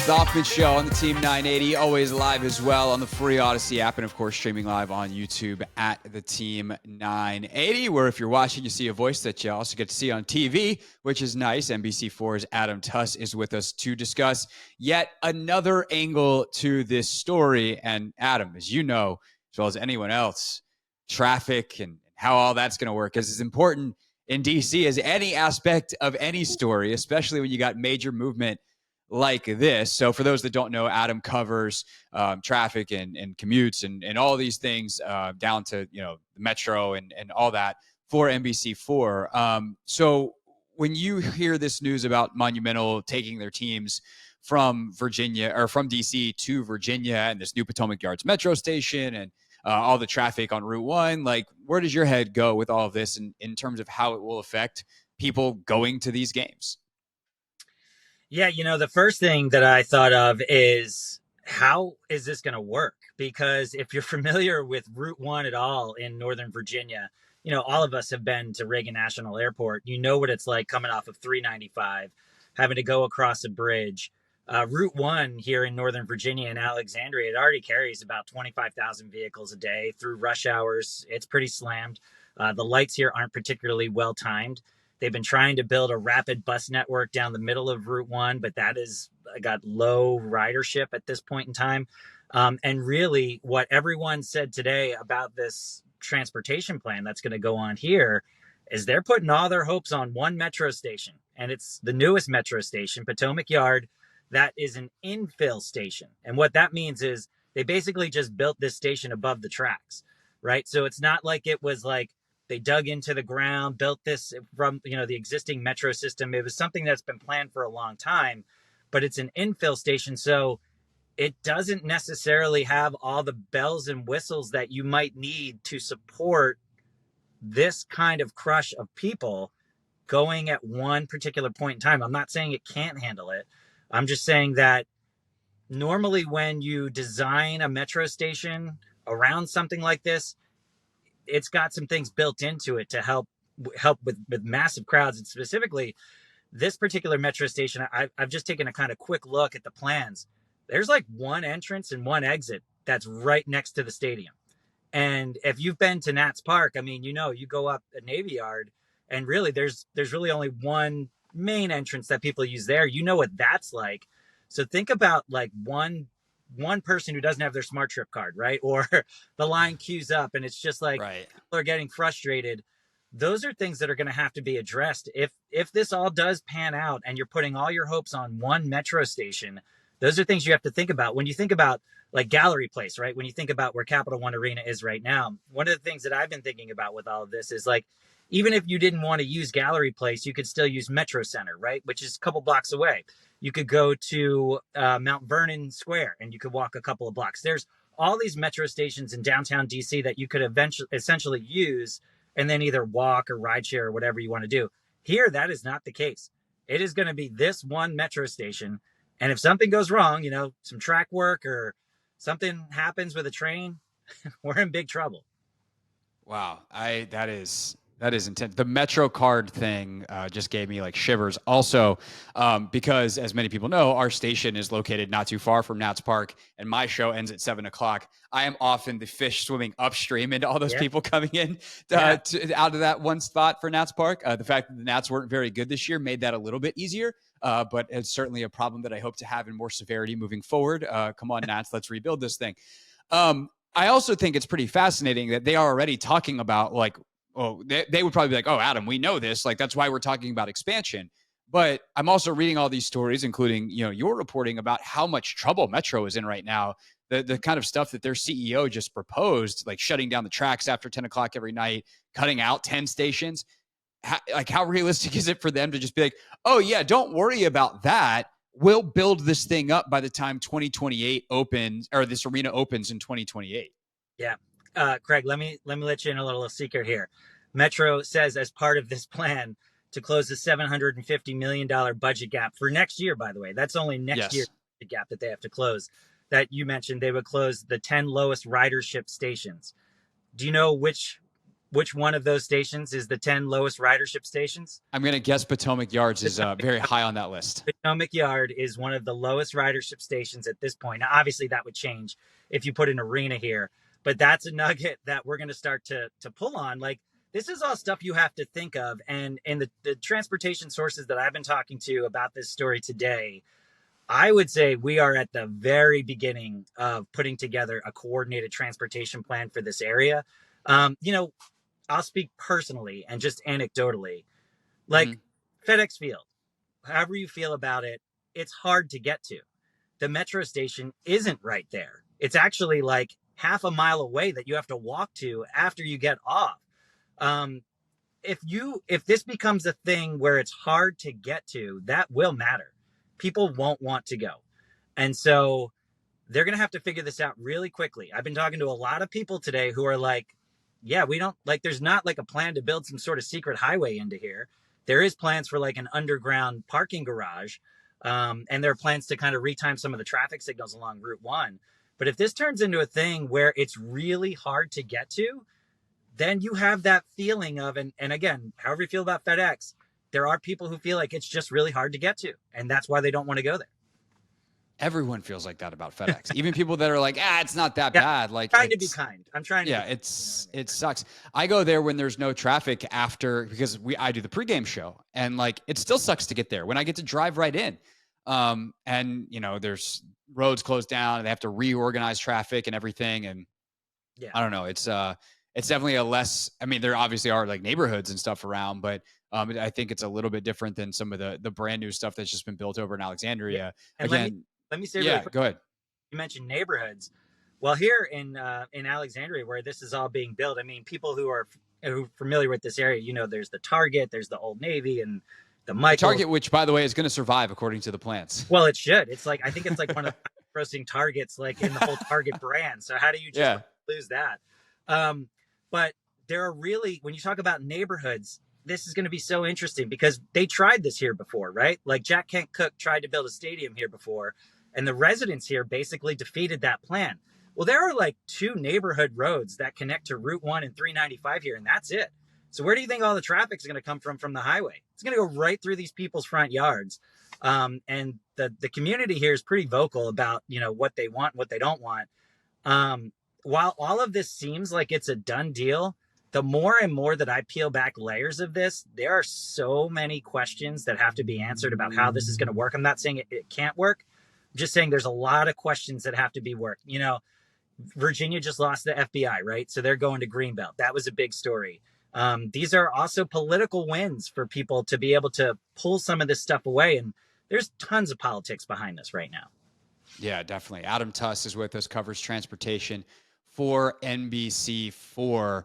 The Hoffman Show on the Team 980, always live as well on the free Odyssey app, and of course streaming live on YouTube at the Team 980, where if you're watching, you see a voice that you also get to see on TV, which is nice. NBC4's Adam Tuss is with us to discuss yet another angle to this story. And Adam, as you know, as well as anyone else, traffic and how all that's going to work is as important in DC as any aspect of any story, especially when you got major movement like this. So for those that don't know, Adam covers traffic and commutes and all these things down to, the metro and all that for NBC4. So when you hear this news about Monumental taking their teams from Virginia or from DC to Virginia and this new Potomac Yards metro station and all the traffic on Route 1, like where does your head go with all of this in terms of how it will affect people going to these games? Yeah, the first thing that I thought of is how is this going to work? Because if you're familiar with Route 1 at all in Northern Virginia, all of us have been to Reagan National Airport. You know what it's like coming off of 395, having to go across a bridge. Route 1 here in Northern Virginia in Alexandria, it already carries about 25,000 vehicles a day through rush hours. It's pretty slammed. The lights here aren't particularly well timed. They've been trying to build a rapid bus network down the middle of Route 1, but that has got low ridership at this point in time. And really, what everyone said today about this transportation plan that's going to go on here is they're putting all their hopes on one metro station. And it's the newest metro station, Potomac Yard. That is an infill station. And what that means is they basically just built this station above the tracks, right? So it's not like it was like, they dug into the ground, built this from, the existing metro system. It was something that's been planned for a long time, but it's an infill station. So it doesn't necessarily have all the bells and whistles that you might need to support this kind of crush of people going at one particular point in time. I'm not saying it can't handle it. I'm just saying that normally when you design a metro station around something like this, it's got some things built into it to help with massive crowds. And specifically this particular metro station, I've just taken a kind of quick look at the plans. There's like one entrance and one exit that's right next to the stadium. And if you've been to Nats Park, you go up a Navy Yard and really there's really only one main entrance that people use there. You know what that's like. So think about like one person who doesn't have their Smart Trip card, right? Or the line queues up and it's just like right. People are getting frustrated. Those are things that are going to have to be addressed. If this all does pan out and you're putting all your hopes on one metro station, those are things you have to think about. When you think about like Gallery Place, right? When you think about where Capital One Arena is right now, one of the things that I've been thinking about with all of this is like, even if you didn't want to use Gallery Place, you could still use Metro Center, right? Which is a couple blocks away. You could go to Mount Vernon Square and you could walk a couple of blocks. There's all these metro stations in downtown DC that you could essentially use and then either walk or rideshare or whatever you want to do. Here, that is not the case. It is going to be this one metro station. And if something goes wrong, some track work or something happens with a train, we're in big trouble. Wow. That is intense. The Metro card thing just gave me like shivers. Also, because as many people know, our station is located not too far from Nats Park, and my show ends at 7:00. I am often the fish swimming upstream into all those people coming in out of that one spot for Nats Park. The fact that the Nats weren't very good this year made that a little bit easier, but it's certainly a problem that I hope to have in more severity moving forward. Come on, Nats, let's rebuild this thing. I also think it's pretty fascinating that they are already talking about like, oh, they would probably be like, oh, Adam, we know this. Like, that's why we're talking about expansion. But I'm also reading all these stories, including, your reporting about how much trouble Metro is in right now. The kind of stuff that their CEO just proposed, like shutting down the tracks after 10 o'clock every night, cutting out 10 stations. How realistic is it for them to just be like, oh, yeah, don't worry about that. We'll build this thing up by the time 2028 opens, or this arena opens in 2028. Yeah. Craig, let me let you in a little secret here. Metro says as part of this plan to close the $750 million budget gap for next year, by the way. That's only next year the gap that they have to close. That you mentioned they would close the 10 lowest ridership stations. Do you know which which one of those stations is the 10 lowest ridership stations? I'm gonna guess Potomac Yards is very high on that list. Potomac Yard is one of the lowest ridership stations at this point. Now, obviously, that would change if you put an arena here, but that's a nugget that we're going to start to pull on. Like, this is all stuff you have to think of. And the transportation sources that I've been talking to about this story today, I would say we are at the very beginning of putting together a coordinated transportation plan for this area. You know, I'll speak personally and just anecdotally, like Mhm. FedEx Field, however you feel about it, it's hard to get to. The metro station isn't right there. It's actually like half a mile away that you have to walk to after you get off. Um, if this becomes a thing where it's hard to get to, that will matter. People won't want to go. And so they're going to have to figure this out really quickly. I've been talking to a lot of people today who are like, yeah, we don't like, there's not like a plan to build some sort of secret highway into here. There is plans for like an underground parking garage. And there are plans to kind of retime some of the traffic signals along Route 1. But if this turns into a thing where it's really hard to get to, then you have that feeling of, and again, however you feel about FedEx, there are people who feel like it's just really hard to get to. And that's why they don't want to go there. Everyone feels like that about FedEx. Even people that are like, it's not that Yeah, bad. Like, I'm trying to be kind. I'm trying to. Yeah, it sucks. I go there when there's no traffic after because I do the pregame show, and like it still sucks to get there when I get to drive right in. And you know, there's roads closed down, and they have to reorganize traffic and everything. And Yeah. I don't know. It's definitely a less. I mean, there obviously are like neighborhoods and stuff around, but I think it's a little bit different than some of the brand new stuff that's just been built over in Alexandria. Yeah. And Again, let me say really yeah, quick, go ahead. you mentioned neighborhoods. Well, here in Alexandria, where this is all being built, I mean, people who are familiar with this area, you know, there's the Target, there's the Old Navy, and the Michaels. Target, which by the way is going to survive according to the plans. Well, it should. It's like I think it's like one of the grossing Targets, like in the whole Target brand. So how do you just lose that? But there are really, when you talk about neighborhoods, this is going to be so interesting because they tried this here before, right? Like Jack Kent Cooke tried to build a stadium here before, and the residents here basically defeated that plan. Well, there are like 2 neighborhood roads that connect to Route 1 and 395 here, and that's it. So where do you think all the traffic is going to come from the highway? It's going to go right through these people's front yards. And the community here is pretty vocal about, you know, what they want, what they don't want. While all of this seems like it's a done deal, the more and more that I peel back layers of this, there are so many questions that have to be answered about how this is going to work. I'm not saying it can't work. I'm just saying there's a lot of questions that have to be worked. You know, Virginia just lost the FBI, right? So they're going to Greenbelt. That was a big story. These are also political wins for people to be able to pull some of this stuff away. And there's tons of politics behind this right now. Yeah, definitely. Adam Tuss is with us, covers transportation for NBC4.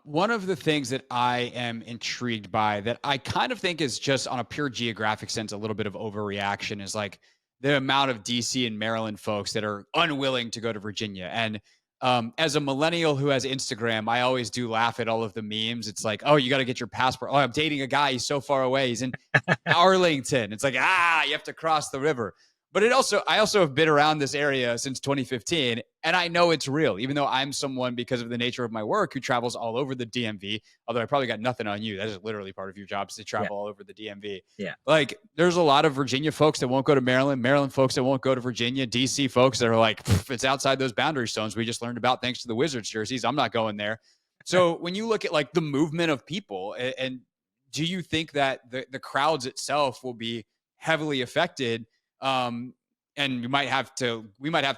One of the things that I am intrigued by that I kind of think is just on a pure geographic sense, a little bit of overreaction is like the amount of DC and Maryland folks that are unwilling to go to Virginia. And as a millennial who has Instagram, I always do laugh at all of the memes. It's like, oh, you got to get your passport. Oh, I'm dating a guy. He's so far away. He's in Arlington. It's like, you have to cross the river. But I also have been around this area since 2015, and I know it's real, even though I'm someone, because of the nature of my work, who travels all over the DMV, although I probably got nothing on you. That is literally part of your job, is to travel all over the DMV. Yeah. Like, there's a lot of Virginia folks that won't go to Maryland, Maryland folks that won't go to Virginia, DC folks that are like, it's outside those boundary stones we just learned about thanks to the Wizards jerseys. I'm not going there. So when you look at like the movement of people, and do you think that the crowds itself will be heavily affected? And we might have to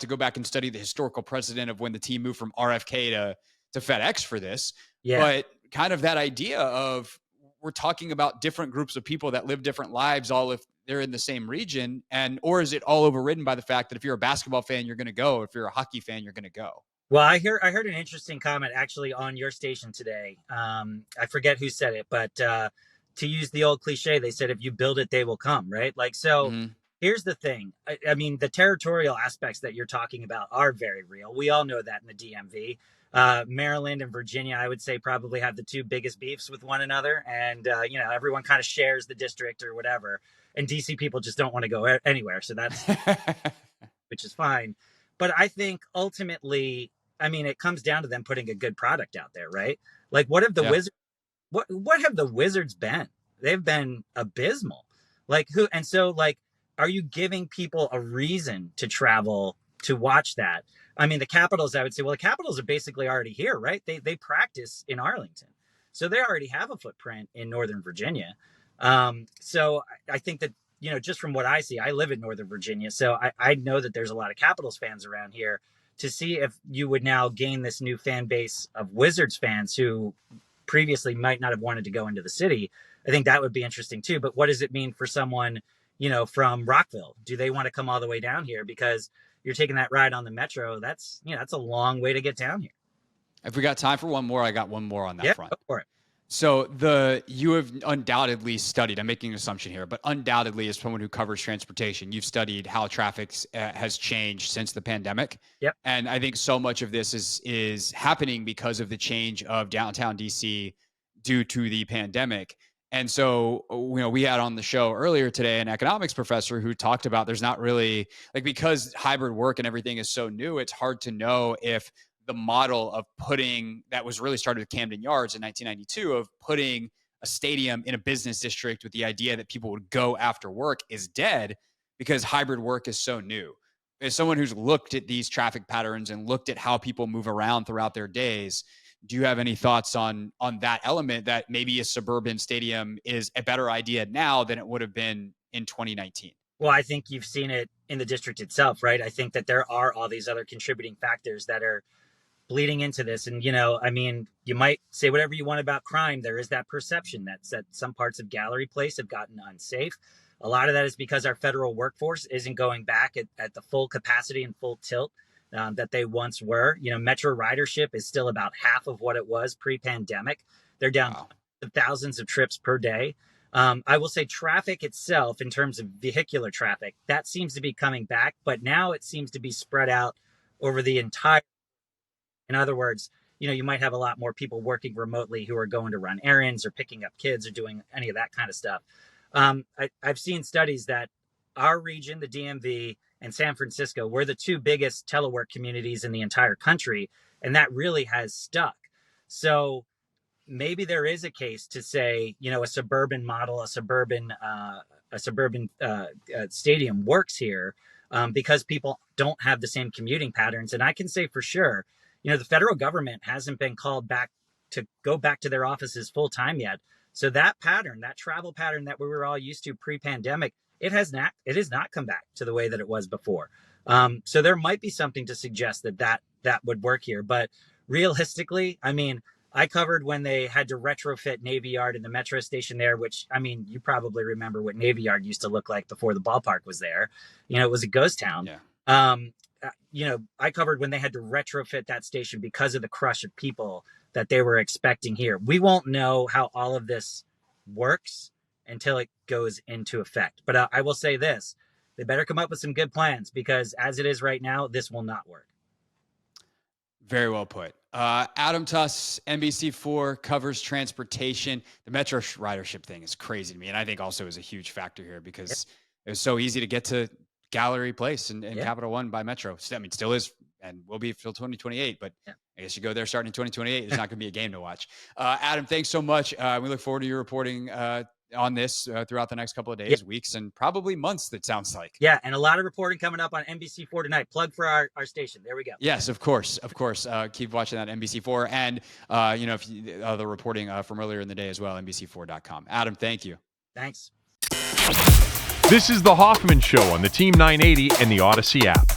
go back and study the historical precedent of when the team moved from RFK to FedEx for this. Yeah. But kind of that idea of we're talking about different groups of people that live different lives, all if they're in the same region, or is it all overridden by the fact that if you're a basketball fan, you're going to go. If you're a hockey fan, you're going to go. Well, I heard an interesting comment actually on your station today. I forget who said it, but to use the old cliche, they said, if you build it, they will come, right? Like, so here's the thing. I mean, the territorial aspects that you're talking about are very real. We all know that in the DMV. Maryland and Virginia, I would say, probably have the 2 biggest beefs with one another. And, you know, everyone kind of shares the district or whatever. And DC people just don't want to go anywhere. So that's, which is fine. But I think ultimately, I mean, it comes down to them putting a good product out there, right? Like, what have the Yeah. Wizards? What have the Wizards been? They've been abysmal. Like who? And so like, are you giving people a reason to travel to watch that? I mean, the Capitals. I would say, well, the Capitals are basically already here, right? They practice in Arlington, so they already have a footprint in Northern Virginia. So I think that just from what I see, I live in Northern Virginia, so I know that there's a lot of Capitals fans around here. To see if you would now gain this new fan base of Wizards fans who previously might not have wanted to go into the city. I think that would be interesting too. But what does it mean for someone, from Rockville? Do they want to come all the way down here because you're taking that ride on the metro? That's a long way to get down here. If we got time for one more, I got one more on that Yeah, front. go for it. So you have undoubtedly studied, I'm making an assumption here, but undoubtedly as someone who covers transportation, you've studied how traffic has changed since the pandemic. Yep. And I think so much of this is happening because of the change of downtown DC due to the pandemic. And so, we had on the show earlier today an economics professor who talked about there's not really because hybrid work and everything is so new, it's hard to know if the model of putting that was really started with Camden Yards in 1992 of putting a stadium in a business district with the idea that people would go after work is dead because hybrid work is so new. As someone who's looked at these traffic patterns and looked at how people move around throughout their days, do you have any thoughts on that element that maybe a suburban stadium is a better idea now than it would have been in 2019? Well, I think you've seen it in the district itself, right? I think that there are all these other contributing factors that are bleeding into this. And, I mean, you might say whatever you want about crime. There is that perception that some parts of Gallery Place have gotten unsafe. A lot of that is because our federal workforce isn't going back at the full capacity and full tilt that they once were. Metro ridership is still about half of what it was pre-pandemic. They're down thousands of trips per day. I will say traffic itself, in terms of vehicular traffic, that seems to be coming back, but now it seems to be spread out over the entire. In other words, you might have a lot more people working remotely who are going to run errands or picking up kids or doing any of that kind of stuff. I've seen studies that our region, the DMV, and San Francisco were the two biggest telework communities in the entire country, and that really has stuck. So maybe there is a case to say, a suburban model, a suburban stadium works here because people don't have the same commuting patterns. And I can say for sure, the federal government hasn't been called back to go back to their offices full time yet. So that pattern, that travel pattern that we were all used to pre-pandemic, it has not come back to the way that it was before. So there might be something to suggest that would work here. But realistically, I mean, I covered when they had to retrofit Navy Yard in the metro station there, which, I mean, you probably remember what Navy Yard used to look like before the ballpark was there. It was a ghost town. Yeah. I covered when they had to retrofit that station because of the crush of people that they were expecting here. We won't know how all of this works until it goes into effect. But I will say this, they better come up with some good plans because as it is right now, this will not work. Very well put. Adam Tuss, NBC4, covers transportation. The metro ridership thing is crazy to me. And I think also is a huge factor here because it was so easy to get to Gallery Place and Capital One by metro. I mean, still is and will be till 2028. But I guess you go there starting in 2028. There's not going to be a game to watch. Adam, thanks so much. We look forward to your reporting on this throughout the next couple of days, weeks, and probably months, that sounds like. Yeah, and a lot of reporting coming up on NBC4 tonight. Plug for our station. There we go. Yes, of course. Keep watching that NBC4. And, if the reporting from earlier in the day as well, NBC4.com. Adam, thank you. Thanks. This is The Hoffman Show on the Team 980 and the Odyssey app.